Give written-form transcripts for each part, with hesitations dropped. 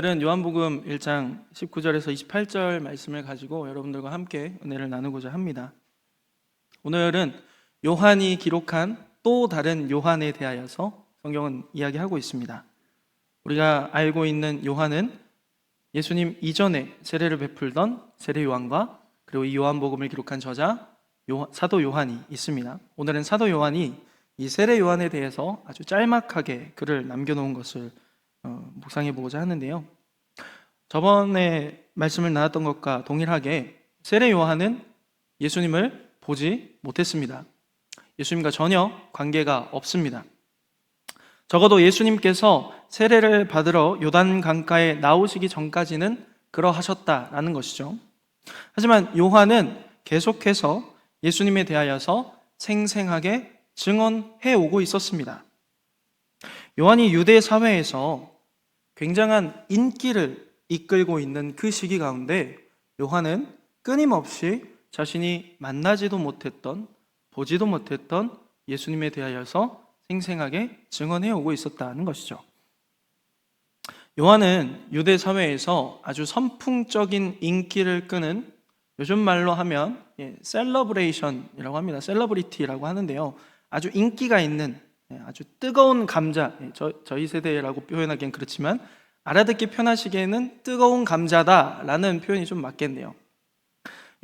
오늘은 요한복음 1장 19절에서 28절 말씀을 가지고 여러분들과 함께 은혜를 나누고자 합니다. 오늘은 요한이 기록한 또 다른 요한에 대하여서 성경은 이야기하고 있습니다. 우리가 알고 있는 요한은 예수님 이전에 세례를 베풀던 세례 요한과 그리고 이 요한복음을 기록한 저자 사도 요한이 있습니다. 오늘은 사도 요한이 이 세례 요한에 대해서 아주 짤막하게 글을 남겨놓은 것을 묵상해 보고자 하는데요. 저번에 말씀을 나눴던 것과 동일하게 세례 요한은 예수님을 보지 못했습니다. 예수님과 전혀 관계가 없습니다. 적어도 예수님께서 세례를 받으러 요단 강가에 나오시기 전까지는 그러하셨다라는 것이죠. 하지만 요한은 계속해서 예수님에 대하여서 생생하게 증언해 오고 있었습니다. 요한이 유대 사회에서 굉장한 인기를 이끌고 있는 그 시기 가운데 요한은 끊임없이 자신이 만나지도 못했던, 보지도 못했던 예수님에 대하여서 생생하게 증언해 오고 있었다는 것이죠. 요한은 유대 사회에서 아주 선풍적인 인기를 끄는, 요즘 말로 하면 셀러브레이션이라고 합니다. 셀러브리티라고 하는데요. 아주 인기가 있는, 아주 뜨거운 감자, 저희 세대라고 표현하기엔 그렇지만 알아듣기 편하시기에는 뜨거운 감자다라는 표현이 좀 맞겠네요.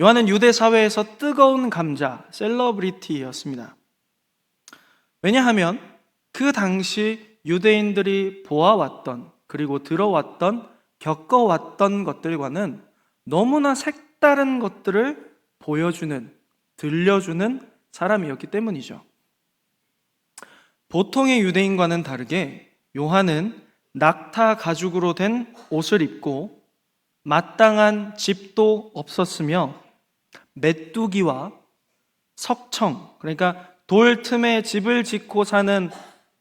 요한은 유대 사회에서 뜨거운 감자, 셀러브리티였습니다. 왜냐하면 그 당시 유대인들이 보아왔던, 그리고 들어왔던, 겪어왔던 것들과는 너무나 색다른 것들을 보여주는, 들려주는 사람이었기 때문이죠. 보통의 유대인과는 다르게 요한은 낙타 가죽으로 된 옷을 입고 마땅한 집도 없었으며 메뚜기와 석청, 그러니까 돌 틈에 집을 짓고 사는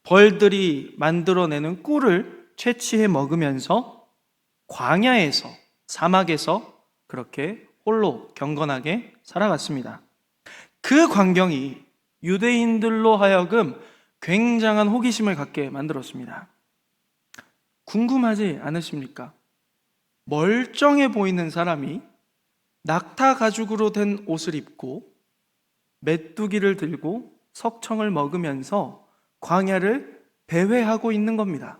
벌들이 만들어내는 꿀을 채취해 먹으면서 광야에서, 사막에서 그렇게 홀로 경건하게 살아갔습니다. 그 광경이 유대인들로 하여금 굉장한 호기심을 갖게 만들었습니다. 궁금하지 않으십니까? 멀쩡해 보이는 사람이 낙타 가죽으로 된 옷을 입고 메뚜기를 들고 석청을 먹으면서 광야를 배회하고 있는 겁니다.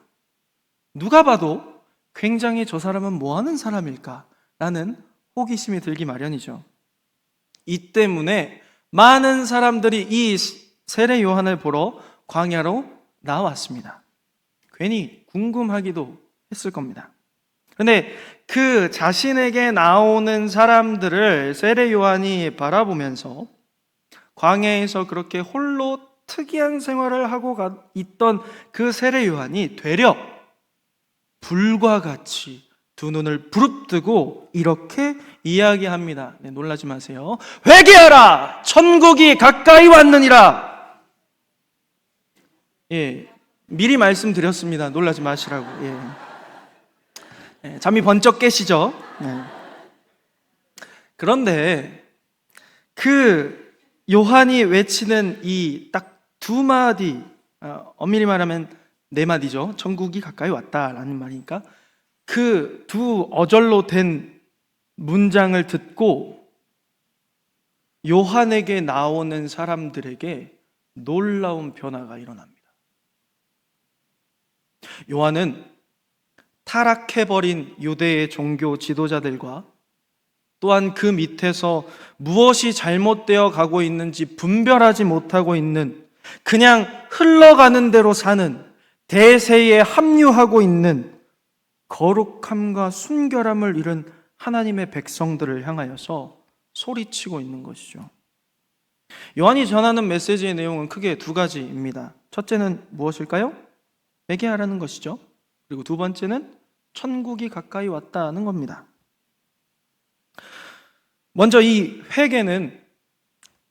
누가 봐도 굉장히 저 사람은 뭐 하는 사람일까? 라는 호기심이 들기 마련이죠. 이 때문에 많은 사람들이 이 세례 요한을 보러 광야로 나왔습니다. 괜히 궁금하기도 했을 겁니다. 그런데 그 자신에게 나오는 사람들을 세례 요한이 바라보면서 광야에서 그렇게 홀로 특이한 생활을 하고 있던 그 세례 요한이 되려 불과 같이 두 눈을 부릅뜨고 이렇게 이야기합니다. 놀라지 마세요. 회개하라! 천국이 가까이 왔느니라! 미리 말씀드렸습니다. 놀라지 마시라고. 잠이 번쩍 깨시죠? 그런데 그 요한이 외치는 이 딱 두 마디, 엄밀히 말하면 네 마디죠. 천국이 가까이 왔다라는 말이니까 그 두 어절로 된 문장을 듣고 요한에게 나오는 사람들에게 놀라운 변화가 일어납니다. 요한은 타락해버린 유대의 종교 지도자들과 또한 그 밑에서 무엇이 잘못되어 가고 있는지 분별하지 못하고 있는, 그냥 흘러가는 대로 사는, 대세에 합류하고 있는 거룩함과 순결함을 잃은 하나님의 백성들을 향하여서 소리치고 있는 것이죠. 요한이 전하는 메시지의 내용은 크게 두 가지입니다. 첫째는 무엇일까요? 회개하라는 것이죠. 그리고 두 번째는 천국이 가까이 왔다는 겁니다. 먼저 이 회개는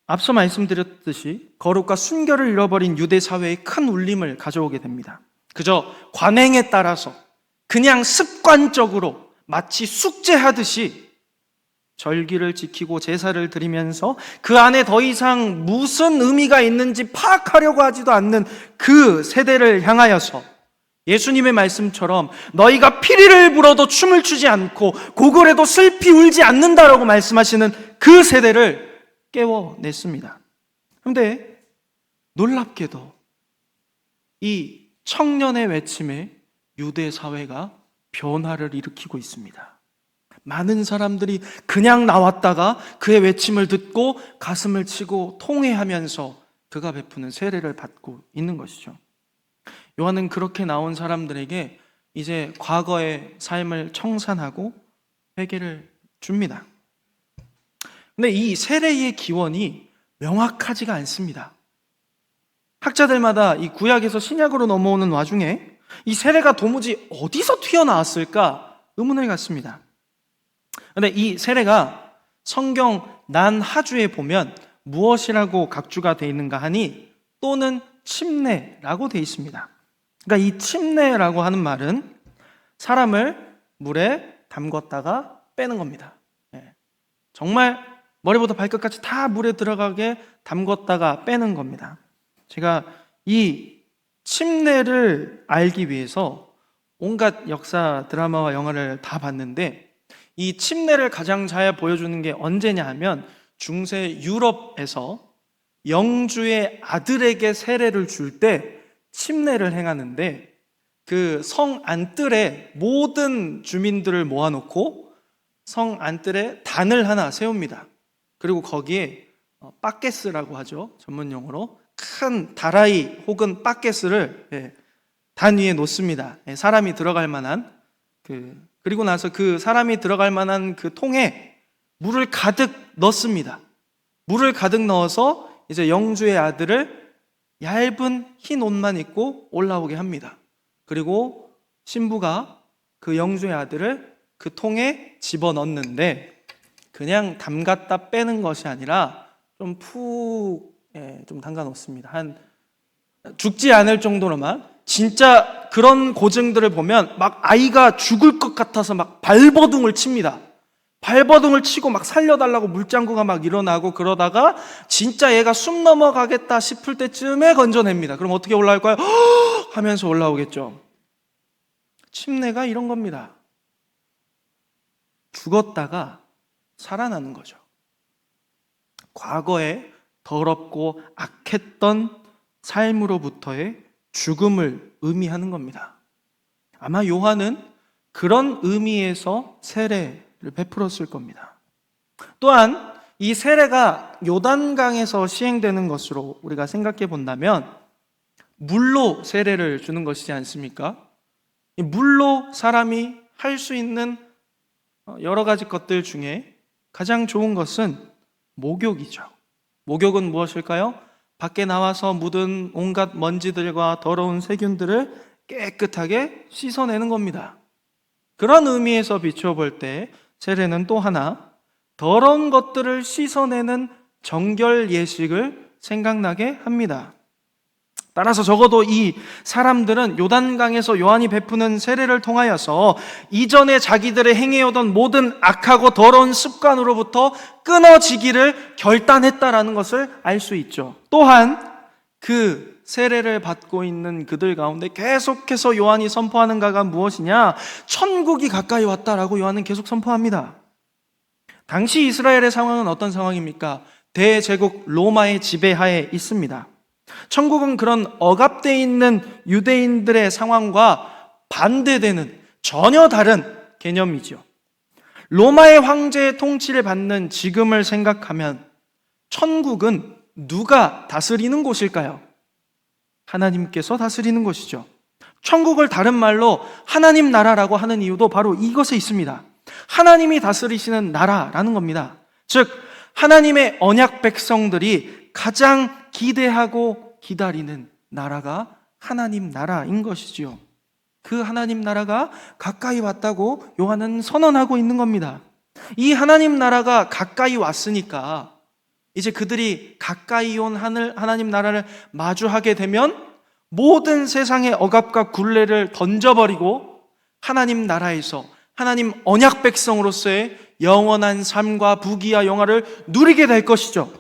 앞서 말씀드렸듯이 거룩과 순결을 잃어버린 유대 사회에 큰 울림을 가져오게 됩니다. 그저 관행에 따라서 그냥 습관적으로 마치 숙제하듯이 절기를 지키고 제사를 드리면서 그 안에 더 이상 무슨 의미가 있는지 파악하려고 하지도 않는 그 세대를 향하여서 예수님의 말씀처럼 너희가 피리를 불어도 춤을 추지 않고 고글에도 슬피 울지 않는다라고 말씀하시는 그 세대를 깨워냈습니다. 그런데 놀랍게도 이 청년의 외침에 유대 사회가 변화를 일으키고 있습니다. 많은 사람들이 그냥 나왔다가 그의 외침을 듣고 가슴을 치고 통회하면서 그가 베푸는 세례를 받고 있는 것이죠. 요한은 그렇게 나온 사람들에게 이제 과거의 삶을 청산하고 회개를 줍니다. 근데 이 세례의 기원이 명확하지가 않습니다. 학자들마다 이 구약에서 신약으로 넘어오는 와중에 이 세례가 도무지 어디서 튀어나왔을까 의문을 갖습니다. 그런데 이 세례가 성경 난하주에 보면 무엇이라고 각주가 되어 있는가 하니 또는 침례라고 되어 있습니다. 그러니까 이 침례라고 하는 말은 사람을 물에 담궜다가 빼는 겁니다. 정말 머리부터 발끝까지 다 물에 들어가게 담궜다가 빼는 겁니다. 제가 이 침례를 알기 위해서 온갖 역사 드라마와 영화를 다 봤는데 이 침례를 가장 잘 보여주는 게 언제냐 하면 중세 유럽에서 영주의 아들에게 세례를 줄 때 침례를 행하는데 그 성 안뜰에 모든 주민들을 모아놓고 성 안뜰에 단을 하나 세웁니다. 그리고 거기에 빠게스라고 하죠. 전문 용어로 큰 다라이 혹은 빠게스를 단 위에 놓습니다. 사람이 들어갈 만한 그리고 나서 그 사람이 들어갈 만한 그 통에 물을 가득 넣습니다. 물을 가득 넣어서 이제 영주의 아들을 얇은 흰 옷만 입고 올라오게 합니다. 그리고 신부가 그 영주의 아들을 그 통에 집어넣는데 그냥 담갔다 빼는 것이 아니라 좀 푹 좀 담가 놓습니다. 한 죽지 않을 정도로만. 진짜 그런 고증들을 보면 막 아이가 죽을 것 같아서 막 발버둥을 칩니다. 발버둥을 치고 막 살려달라고 물장구가 막 일어나고 그러다가 진짜 얘가 숨 넘어가겠다 싶을 때쯤에 건져냅니다. 그럼 어떻게 올라올까요? 하면서 올라오겠죠. 침례가 이런 겁니다. 죽었다가 살아나는 거죠. 과거에 더럽고 악했던 삶으로부터의 죽음을 의미하는 겁니다. 아마 요한은 그런 의미에서 세례를 베풀었을 겁니다. 또한 이 세례가 요단강에서 시행되는 것으로 우리가 생각해 본다면 물로 세례를 주는 것이지 않습니까? 물로 사람이 할 수 있는 여러 가지 것들 중에 가장 좋은 것은 목욕이죠. 목욕은 무엇일까요? 밖에 나와서 묻은 온갖 먼지들과 더러운 세균들을 깨끗하게 씻어내는 겁니다. 그런 의미에서 비추어 볼 때 세례는 또 하나 더러운 것들을 씻어내는 정결 예식을 생각나게 합니다. 따라서 적어도 이 사람들은 요단강에서 요한이 베푸는 세례를 통하여서 이전에 자기들의 행해오던 모든 악하고 더러운 습관으로부터 끊어지기를 결단했다라는 것을 알 수 있죠. 또한 그 세례를 받고 있는 그들 가운데 계속해서 요한이 선포하는 가가 무엇이냐? 천국이 가까이 왔다라고 요한은 계속 선포합니다. 당시 이스라엘의 상황은 어떤 상황입니까? 대제국 로마의 지배하에 있습니다. 천국은 그런 억압되어 있는 유대인들의 상황과 반대되는 전혀 다른 개념이죠. 로마의 황제의 통치를 받는 지금을 생각하면 천국은 누가 다스리는 곳일까요? 하나님께서 다스리는 곳이죠. 천국을 다른 말로 하나님 나라라고 하는 이유도 바로 이것에 있습니다. 하나님이 다스리시는 나라라는 겁니다. 즉 하나님의 언약 백성들이 가장 기대하고 기다리는 나라가 하나님 나라인 것이지요. 그 하나님 나라가 가까이 왔다고 요한은 선언하고 있는 겁니다. 이 하나님 나라가 가까이 왔으니까 이제 그들이 가까이 온 하나님 나라를 마주하게 되면 모든 세상의 억압과 굴레를 던져버리고 하나님 나라에서 하나님 언약 백성으로서의 영원한 삶과 부귀와 영화를 누리게 될 것이죠.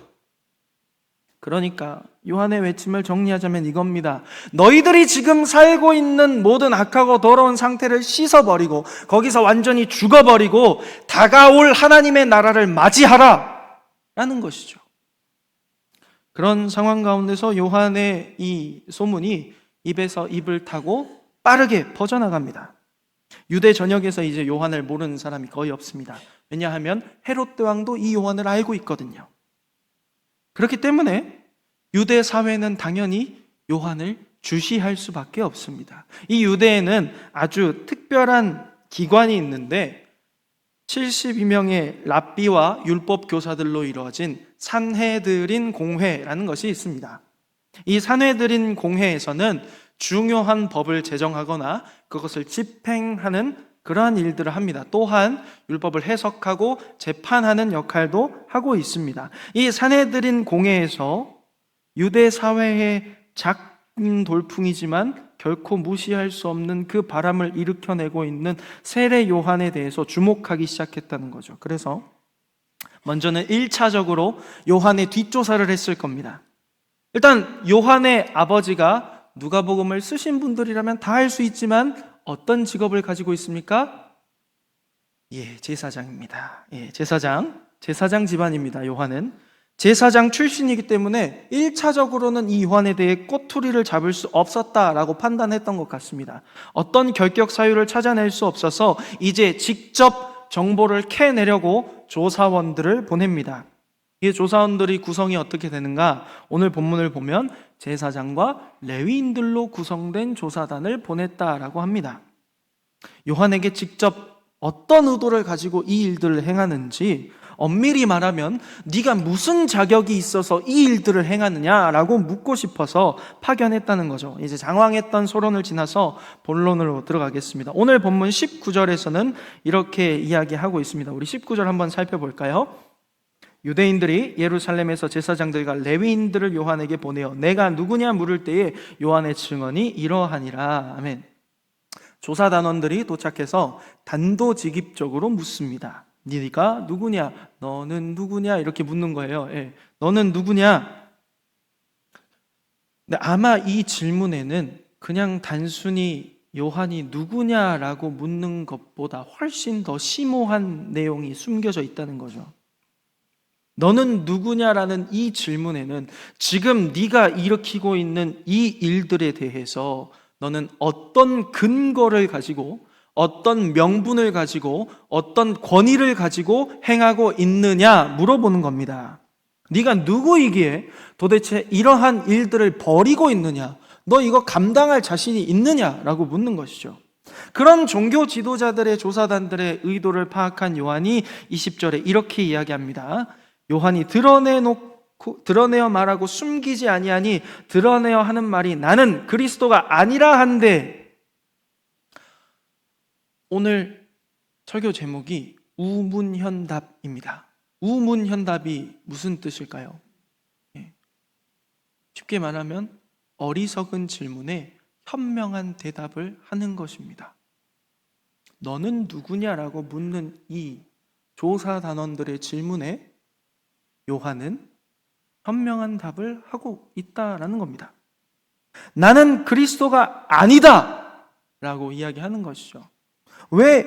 그러니까 요한의 외침을 정리하자면 이겁니다. 너희들이 지금 살고 있는 모든 악하고 더러운 상태를 씻어버리고 거기서 완전히 죽어버리고 다가올 하나님의 나라를 맞이하라 라는 것이죠. 그런 상황 가운데서 요한의 이 소문이 입에서 입을 타고 빠르게 퍼져나갑니다. 유대 전역에서 이제 요한을 모르는 사람이 거의 없습니다. 왜냐하면 헤롯 대왕도 이 요한을 알고 있거든요. 그렇기 때문에 유대 사회는 당연히 요한을 주시할 수밖에 없습니다. 이 유대에는 아주 특별한 기관이 있는데 72명의 랍비와 율법 교사들로 이루어진 산헤드린 공회라는 것이 있습니다. 이 산헤드린 공회에서는 중요한 법을 제정하거나 그것을 집행하는 그러한 일들을 합니다. 또한 율법을 해석하고 재판하는 역할도 하고 있습니다. 이 산헤드린 공회에서 유대 사회의 작은 돌풍이지만 결코 무시할 수 없는 그 바람을 일으켜내고 있는 세례 요한에 대해서 주목하기 시작했다는 거죠. 그래서 먼저는 1차적으로 요한의 뒷조사를 했을 겁니다. 일단 요한의 아버지가 누가복음을 쓰신 분들이라면 다 알 수 있지만 어떤 직업을 가지고 있습니까? 제사장입니다. 제사장 집안입니다. 요한은 제사장 출신이기 때문에 1차적으로는 이 요한에 대해 꼬투리를 잡을 수 없었다라고 판단했던 것 같습니다. 어떤 결격 사유를 찾아낼 수 없어서 이제 직접 정보를 캐내려고 조사원들을 보냅니다. 이 조사원들이 구성이 어떻게 되는가? 오늘 본문을 보면 제사장과 레위인들로 구성된 조사단을 보냈다라고 합니다. 요한에게 직접 어떤 의도를 가지고 이 일들을 행하는지, 엄밀히 말하면 네가 무슨 자격이 있어서 이 일들을 행하느냐라고 묻고 싶어서 파견했다는 거죠. 이제 장황했던 소론을 지나서 본론으로 들어가겠습니다. 오늘 본문 19절에서는 이렇게 이야기하고 있습니다. 우리 19절 한번 살펴볼까요? 유대인들이 예루살렘에서 제사장들과 레위인들을 요한에게 보내어 내가 누구냐 물을 때에 요한의 증언이 이러하니라. 아멘. 조사단원들이 도착해서 단도직입적으로 묻습니다. 네가 누구냐? 너는 누구냐? 이렇게 묻는 거예요. 너는 누구냐? 근데 아마 이 질문에는 그냥 단순히 요한이 누구냐라고 묻는 것보다 훨씬 더 심오한 내용이 숨겨져 있다는 거죠. 너는 누구냐라는 이 질문에는 지금 네가 일으키고 있는 이 일들에 대해서 너는 어떤 근거를 가지고 어떤 명분을 가지고 어떤 권위를 가지고 행하고 있느냐 물어보는 겁니다. 네가 누구이기에 도대체 이러한 일들을 벌이고 있느냐? 너 이거 감당할 자신이 있느냐라고 묻는 것이죠. 그런 종교 지도자들의 조사단들의 의도를 파악한 요한이 20절에 이렇게 이야기합니다. 요한이 드러내어 말하고 숨기지 아니하니 드러내어 하는 말이 나는 그리스도가 아니라 한데. 오늘 설교 제목이 우문현답입니다. 우문현답이 무슨 뜻일까요? 쉽게 말하면 어리석은 질문에 현명한 대답을 하는 것입니다. 너는 누구냐라고 묻는 이 조사단원들의 질문에 요한은 현명한 답을 하고 있다라는 겁니다. 나는 그리스도가 아니다 라고 이야기하는 것이죠. 왜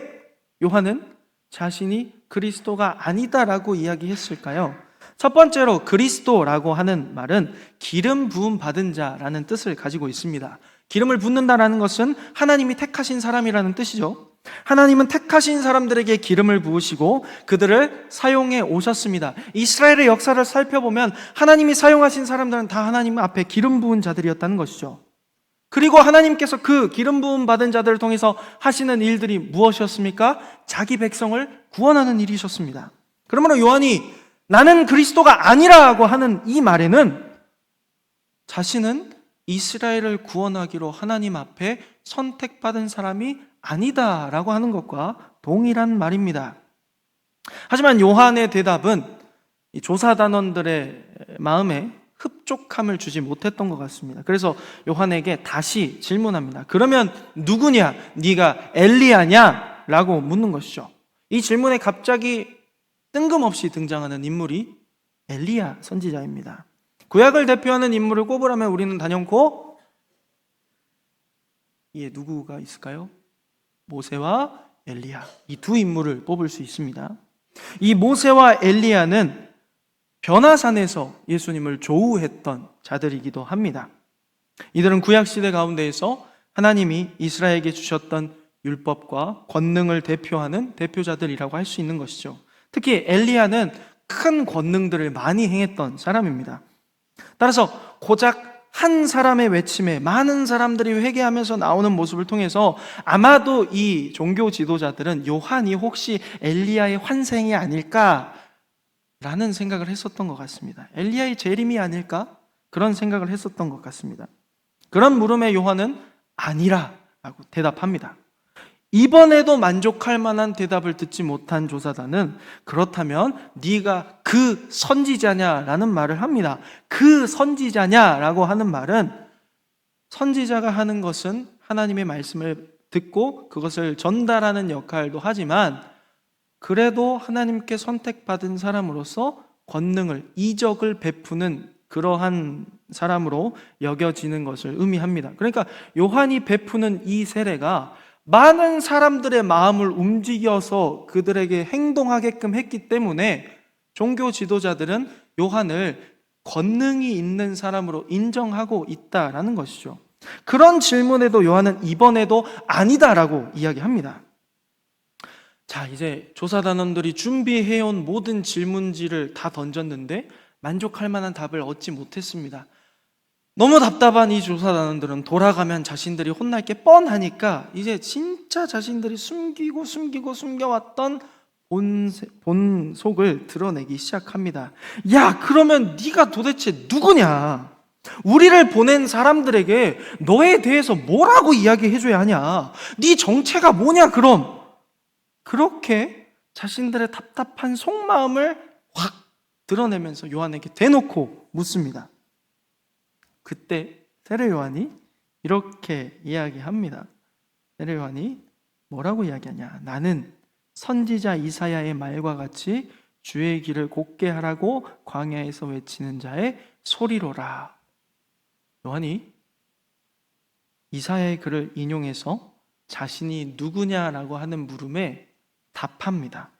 요한은 자신이 그리스도가 아니다라고 이야기했을까요? 첫 번째로 그리스도라고 하는 말은 기름 부음 받은 자라는 뜻을 가지고 있습니다. 기름을 붓는다라는 것은 하나님이 택하신 사람이라는 뜻이죠. 하나님은 택하신 사람들에게 기름을 부으시고 그들을 사용해 오셨습니다. 이스라엘의 역사를 살펴보면 하나님이 사용하신 사람들은 다 하나님 앞에 기름 부은 자들이었다는 것이죠. 그리고 하나님께서 그 기름 부음 받은 자들을 통해서 하시는 일들이 무엇이었습니까? 자기 백성을 구원하는 일이셨습니다. 그러므로 요한이 나는 그리스도가 아니라고 하는 이 말에는 자신은 이스라엘을 구원하기로 하나님 앞에 선택받은 사람이 아니다라고 하는 것과 동일한 말입니다. 하지만 요한의 대답은 이 조사단원들의 마음에 흡족함을 주지 못했던 것 같습니다. 그래서 요한에게 다시 질문합니다. 그러면 누구냐? 네가 엘리야냐? 라고 묻는 것이죠. 이 질문에 갑자기 뜬금없이 등장하는 인물이 엘리야 선지자입니다. 구약을 대표하는 인물을 꼽으라면 우리는 단연코 누구가 있을까요? 모세와 엘리야, 이 두 인물을 뽑을 수 있습니다. 이 모세와 엘리야는 변화산에서 예수님을 조우했던 자들이기도 합니다. 이들은 구약시대 가운데에서 하나님이 이스라엘에게 주셨던 율법과 권능을 대표하는 대표자들이라고 할 수 있는 것이죠. 특히 엘리야는 큰 권능들을 많이 행했던 사람입니다. 따라서 고작 한 사람의 외침에 많은 사람들이 회개하면서 나오는 모습을 통해서 아마도 이 종교 지도자들은 요한이 혹시 엘리야의 환생이 아닐까라는 생각을 했었던 것 같습니다. 엘리야의 재림이 아닐까? 그런 생각을 했었던 것 같습니다. 그런 물음에 요한은 아니라라고 대답합니다. 이번에도 만족할 만한 대답을 듣지 못한 조사단은 그렇다면 네가 그 선지자냐라는 말을 합니다. 그 선지자냐라고 하는 말은 선지자가 하는 것은 하나님의 말씀을 듣고 그것을 전달하는 역할도 하지만 그래도 하나님께 선택받은 사람으로서 권능을, 이적을 베푸는 그러한 사람으로 여겨지는 것을 의미합니다. 그러니까 요한이 베푸는 이 세례가 많은 사람들의 마음을 움직여서 그들에게 행동하게끔 했기 때문에 종교 지도자들은 요한을 권능이 있는 사람으로 인정하고 있다라는 것이죠. 그런 질문에도 요한은 이번에도 아니다라고 이야기합니다. 자, 이제 조사단원들이 준비해온 모든 질문지를 다 던졌는데 만족할 만한 답을 얻지 못했습니다. 너무 답답한 이 조사단원들은 돌아가면 자신들이 혼날 게 뻔하니까 이제 진짜 자신들이 숨겨왔던 본 속을 드러내기 시작합니다. 야, 그러면 네가 도대체 누구냐? 우리를 보낸 사람들에게 너에 대해서 뭐라고 이야기해줘야 하냐? 네 정체가 뭐냐 그럼? 그렇게 자신들의 답답한 속마음을 확 드러내면서 요한에게 대놓고 묻습니다. 그때 세례 요한이 이렇게 이야기합니다. 세례 요한이 뭐라고 이야기하냐? 나는 선지자 이사야의 말과 같이 주의 길을 곧게 하라고 광야에서 외치는 자의 소리로라. 요한이 이사야의 글을 인용해서 자신이 누구냐라고 하는 물음에 답합니다.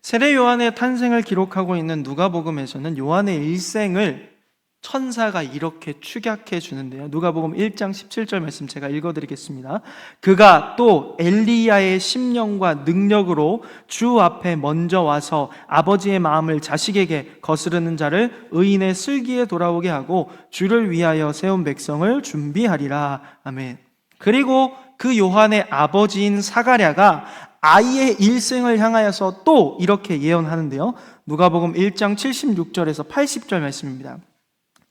세례 요한의 탄생을 기록하고 있는 누가복음에서는 요한의 일생을 천사가 이렇게 축약해 주는데요. 누가복음 1장 17절 말씀 제가 읽어드리겠습니다. 그가 또 엘리야의 심령과 능력으로 주 앞에 먼저 와서 아버지의 마음을 자식에게 거스르는 자를 의인의 슬기에 돌아오게 하고 주를 위하여 세운 백성을 준비하리라. 아멘. 그리고 그 요한의 아버지인 사가랴가 아이의 일생을 향하여서 또 이렇게 예언하는데요. 누가복음 1장 76절에서 80절 말씀입니다.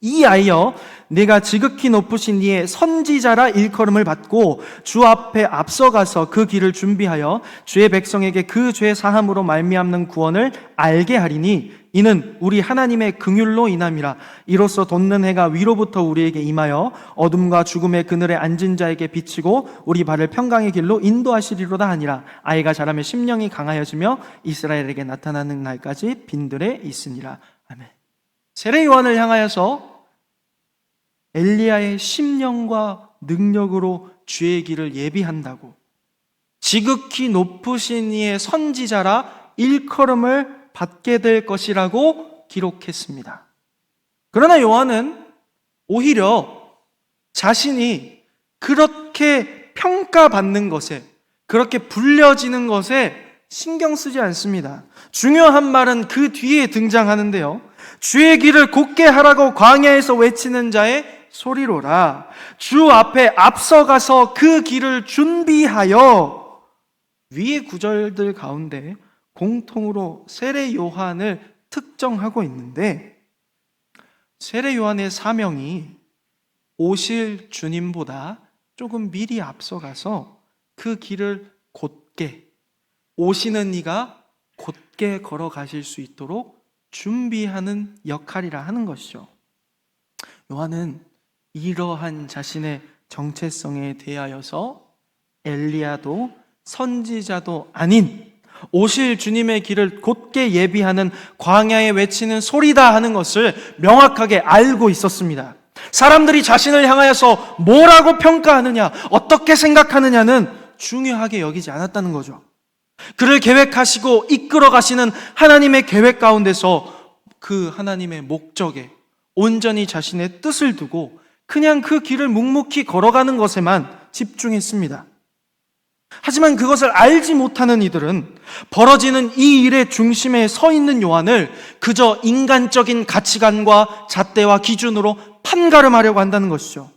이 아이여, 네가 지극히 높으신 이의 선지자라 일컬음을 받고 주 앞에 앞서가서 그 길을 준비하여 주의 백성에게 그 죄 사함으로 말미암는 구원을 알게 하리니 이는 우리 하나님의 긍휼로 인함이라. 이로써 돋는 해가 위로부터 우리에게 임하여 어둠과 죽음의 그늘에 앉은 자에게 비치고 우리 발을 평강의 길로 인도하시리로다 하니라. 아이가 자라며 심령이 강하여지며 이스라엘에게 나타나는 날까지 빈들에 있으니라. 아멘. 세례 요한을 향하여서 엘리야의 심령과 능력으로 주의 길을 예비한다고, 지극히 높으신 이의 선지자라 일컬음을 받게 될 것이라고 기록했습니다. 그러나 요한은 오히려 자신이 그렇게 평가받는 것에, 그렇게 불려지는 것에 신경 쓰지 않습니다. 중요한 말은 그 뒤에 등장하는데요. 주의 길을 곧게 하라고 광야에서 외치는 자의 소리로라. 주 앞에 앞서가서 그 길을 준비하여, 위의 구절들 가운데 공통으로 세례 요한을 특정하고 있는데, 세례 요한의 사명이 오실 주님보다 조금 미리 앞서가서 그 길을 곧게, 오시는 이가 곧게 걸어가실 수 있도록 준비하는 역할이라 하는 것이죠. 요한은 이러한 자신의 정체성에 대하여서 엘리야도 선지자도 아닌 오실 주님의 길을 곧게 예비하는 광야에 외치는 소리다 하는 것을 명확하게 알고 있었습니다. 사람들이 자신을 향하여서 뭐라고 평가하느냐, 어떻게 생각하느냐는 중요하게 여기지 않았다는 거죠. 그를 계획하시고 이끌어 가시는 하나님의 계획 가운데서 그 하나님의 목적에 온전히 자신의 뜻을 두고 그냥 그 길을 묵묵히 걸어가는 것에만 집중했습니다. 하지만 그것을 알지 못하는 이들은 벌어지는 이 일의 중심에 서 있는 요한을 그저 인간적인 가치관과 잣대와 기준으로 판가름하려고 한다는 것이죠.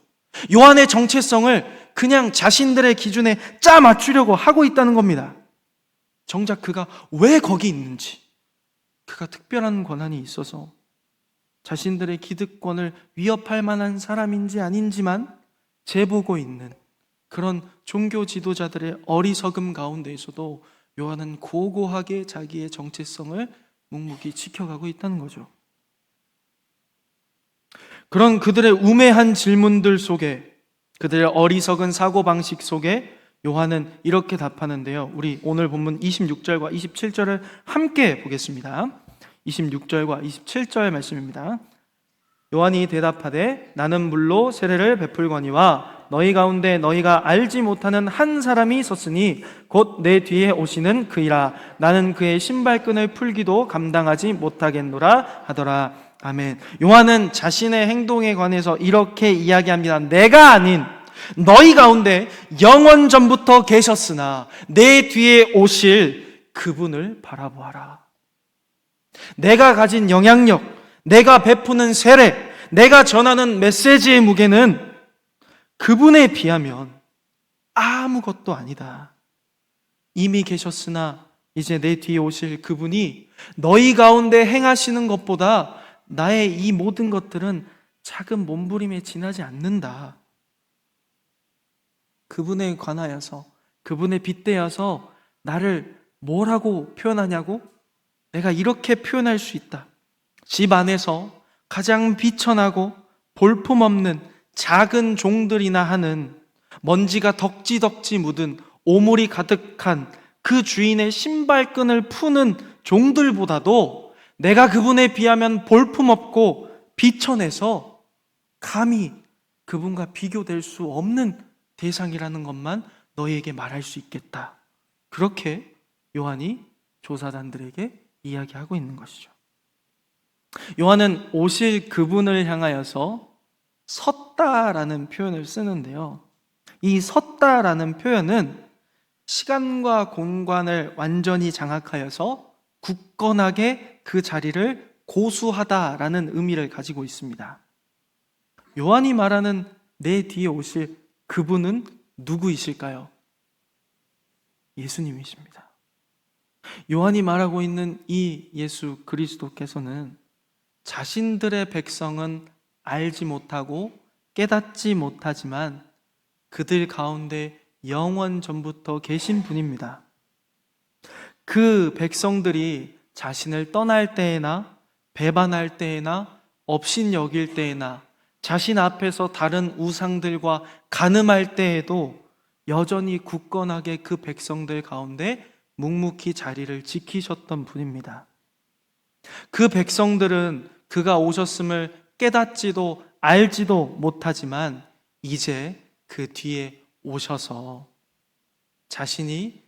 요한의 정체성을 그냥 자신들의 기준에 짜 맞추려고 하고 있다는 겁니다. 정작 그가 왜 거기 있는지, 그가 특별한 권한이 있어서 자신들의 기득권을 위협할 만한 사람인지 아닌지만 재보고 있는 그런 종교 지도자들의 어리석음 가운데에서도 요한은 고고하게 자기의 정체성을 묵묵히 지켜가고 있다는 거죠. 그런 그들의 우매한 질문들 속에, 그들의 어리석은 사고방식 속에 요한은 이렇게 답하는데요. 우리 오늘 본문 26절과 27절을 함께 보겠습니다. 26절과 27절 말씀입니다. 요한이 대답하되 나는 물로 세례를 베풀거니와 너희 가운데 너희가 알지 못하는 한 사람이 있었으니 곧 내 뒤에 오시는 그이라. 나는 그의 신발끈을 풀기도 감당하지 못하겠노라 하더라. 아멘. 요한은 자신의 행동에 관해서 이렇게 이야기합니다. 내가 아닌 너희 가운데 영원 전부터 계셨으나 내 뒤에 오실 그분을 바라보아라. 내가 가진 영향력, 내가 베푸는 세례, 내가 전하는 메시지의 무게는 그분에 비하면 아무것도 아니다. 이미 계셨으나 이제 내 뒤에 오실 그분이 너희 가운데 행하시는 것보다 나의 이 모든 것들은 작은 몸부림에 지나지 않는다. 그분에 관하여서, 그분에 빗대어서 나를 뭐라고 표현하냐고? 내가 이렇게 표현할 수 있다. 집 안에서 가장 비천하고 볼품없는 작은 종들이나 하는 먼지가 덕지덕지 묻은 오물이 가득한 그 주인의 신발끈을 푸는 종들보다도 내가 그분에 비하면 볼품없고 비천해서 감히 그분과 비교될 수 없는 대상이라는 것만 너희에게 말할 수 있겠다. 그렇게 요한이 조사단들에게 이야기하고 있는 것이죠. 요한은 오실 그분을 향하여서 섰다라는 표현을 쓰는데요. 이 섰다라는 표현은 시간과 공간을 완전히 장악하여서 굳건하게 그 자리를 고수하다라는 의미를 가지고 있습니다. 요한이 말하는 내 뒤에 오실 그분은 누구이실까요? 예수님이십니다. 요한이 말하고 있는 이 예수 그리스도께서는 자신들의 백성은 알지 못하고 깨닫지 못하지만 그들 가운데 영원 전부터 계신 분입니다. 그 백성들이 자신을 떠날 때에나 배반할 때에나 업신여길 때에나 자신 앞에서 다른 우상들과 간음할 때에도 여전히 굳건하게 그 백성들 가운데 묵묵히 자리를 지키셨던 분입니다. 그 백성들은 그가 오셨음을 깨닫지도 알지도 못하지만 이제 그 뒤에 오셔서 자신이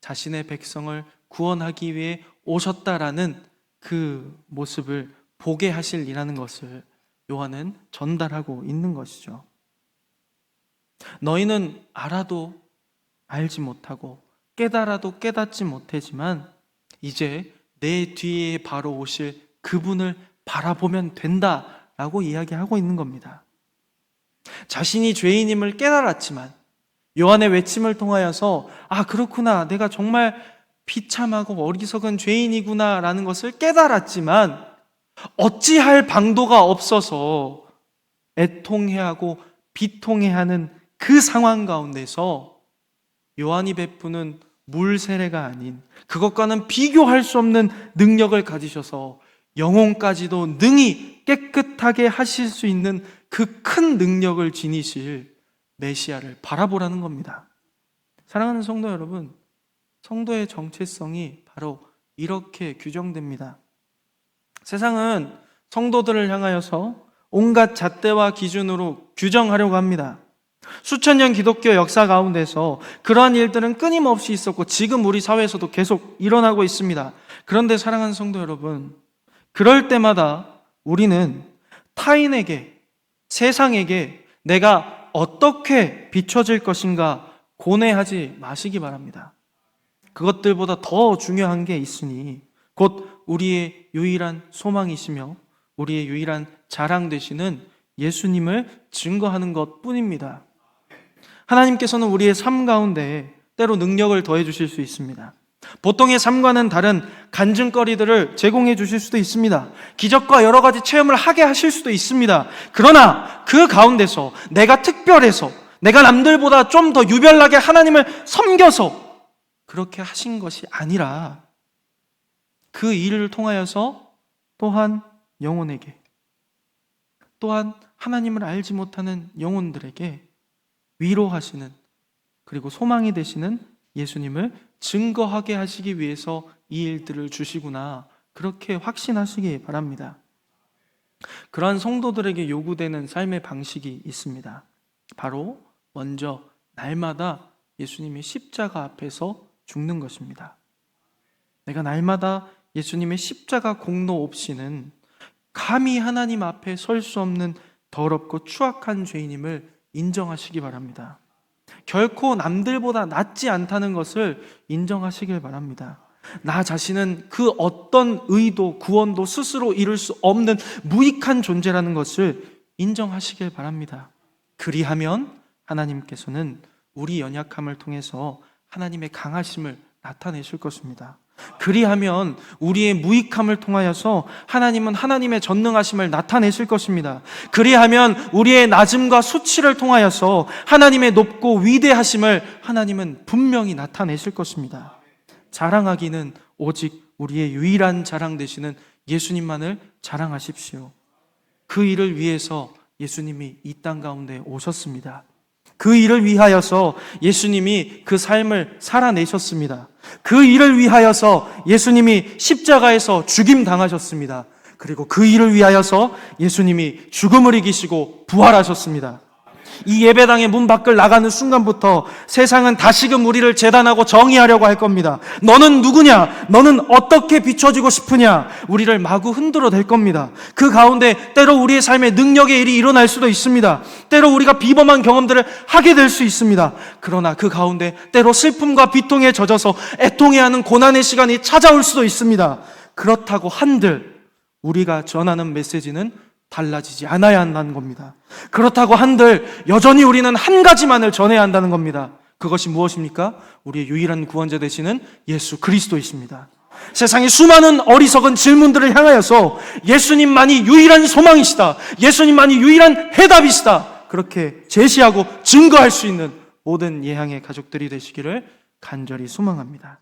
자신의 백성을 구원하기 위해 오셨다라는 그 모습을 보게 하실이라는 것을 요한은 전달하고 있는 것이죠. 너희는 알아도 알지 못하고 깨달아도 깨닫지 못하지만 이제 내 뒤에 바로 오실 그분을 바라보면 된다라고 이야기하고 있는 겁니다. 자신이 죄인임을 깨달았지만 요한의 외침을 통하여서 그렇구나, 내가 정말 비참하고 어리석은 죄인이구나 라는 것을 깨달았지만 어찌할 방도가 없어서 애통해하고 비통해하는 그 상황 가운데서 요한이 베푸는 물 세례가 아닌 그것과는 비교할 수 없는 능력을 가지셔서 영혼까지도 능히 깨끗하게 하실 수 있는 그 큰 능력을 지니실 메시아를 바라보라는 겁니다. 사랑하는 성도 여러분, 성도의 정체성이 바로 이렇게 규정됩니다. 세상은 성도들을 향하여서 온갖 잣대와 기준으로 규정하려고 합니다. 수천 년 기독교 역사 가운데서 그러한 일들은 끊임없이 있었고 지금 우리 사회에서도 계속 일어나고 있습니다. 그런데 사랑하는 성도 여러분, 그럴 때마다 우리는 타인에게, 세상에게 내가 어떻게 비춰질 것인가 고뇌하지 마시기 바랍니다. 그것들보다 더 중요한 게 있으니 곧 우리의 유일한 소망이시며 우리의 유일한 자랑 되시는 예수님을 증거하는 것 뿐입니다. 하나님께서는 우리의 삶 가운데 때로 능력을 더해 주실 수 있습니다. 보통의 삶과는 다른 간증거리들을 제공해 주실 수도 있습니다. 기적과 여러 가지 체험을 하게 하실 수도 있습니다. 그러나 그 가운데서 내가 특별해서 내가 남들보다 좀 더 유별나게 하나님을 섬겨서 그렇게 하신 것이 아니라 그 일을 통하여서 또한 영혼에게, 또한 하나님을 알지 못하는 영혼들에게 위로하시는, 그리고 소망이 되시는 예수님을 증거하게 하시기 위해서 이 일들을 주시구나, 그렇게 확신하시기 바랍니다. 그러한 성도들에게 요구되는 삶의 방식이 있습니다. 바로 먼저 날마다 예수님의 십자가 앞에서 죽는 것입니다. 내가 날마다 예수님의 십자가 공로 없이는 감히 하나님 앞에 설 수 없는 더럽고 추악한 죄인임을 인정하시기 바랍니다. 결코 남들보다 낫지 않다는 것을 인정하시길 바랍니다. 나 자신은 그 어떤 의도, 구원도 스스로 이룰 수 없는 무익한 존재라는 것을 인정하시길 바랍니다. 그리하면 하나님께서는 우리 연약함을 통해서 하나님의 강하심을 나타내실 것입니다. 그리하면 우리의 무익함을 통하여서 하나님은 하나님의 전능하심을 나타내실 것입니다. 그리하면 우리의 낮음과 수치를 통하여서 하나님의 높고 위대하심을 하나님은 분명히 나타내실 것입니다. 자랑하기는 오직 우리의 유일한 자랑 되시는 예수님만을 자랑하십시오. 그 일을 위해서 예수님이 이 땅 가운데 오셨습니다. 그 일을 위하여서 예수님이 그 삶을 살아내셨습니다. 그 일을 위하여서 예수님이 십자가에서 죽임 당하셨습니다. 그리고 그 일을 위하여서 예수님이 죽음을 이기시고 부활하셨습니다. 이 예배당의 문 밖을 나가는 순간부터 세상은 다시금 우리를 재단하고 정의하려고 할 겁니다. 너는 누구냐? 너는 어떻게 비춰지고 싶으냐? 우리를 마구 흔들어 댈 겁니다. 그 가운데 때로 우리의 삶에 능력의 일이 일어날 수도 있습니다. 때로 우리가 비범한 경험들을 하게 될 수 있습니다. 그러나 그 가운데 때로 슬픔과 비통에 젖어서 애통해하는 고난의 시간이 찾아올 수도 있습니다. 그렇다고 한들 우리가 전하는 메시지는 달라지지 않아야 한다는 겁니다. 그렇다고 한들 여전히 우리는 한 가지만을 전해야 한다는 겁니다. 그것이 무엇입니까? 우리의 유일한 구원자 되시는 예수 그리스도이십니다. 세상의 수많은 어리석은 질문들을 향하여서 예수님만이 유일한 소망이시다, 예수님만이 유일한 해답이시다, 그렇게 제시하고 증거할 수 있는 모든 예향의 가족들이 되시기를 간절히 소망합니다.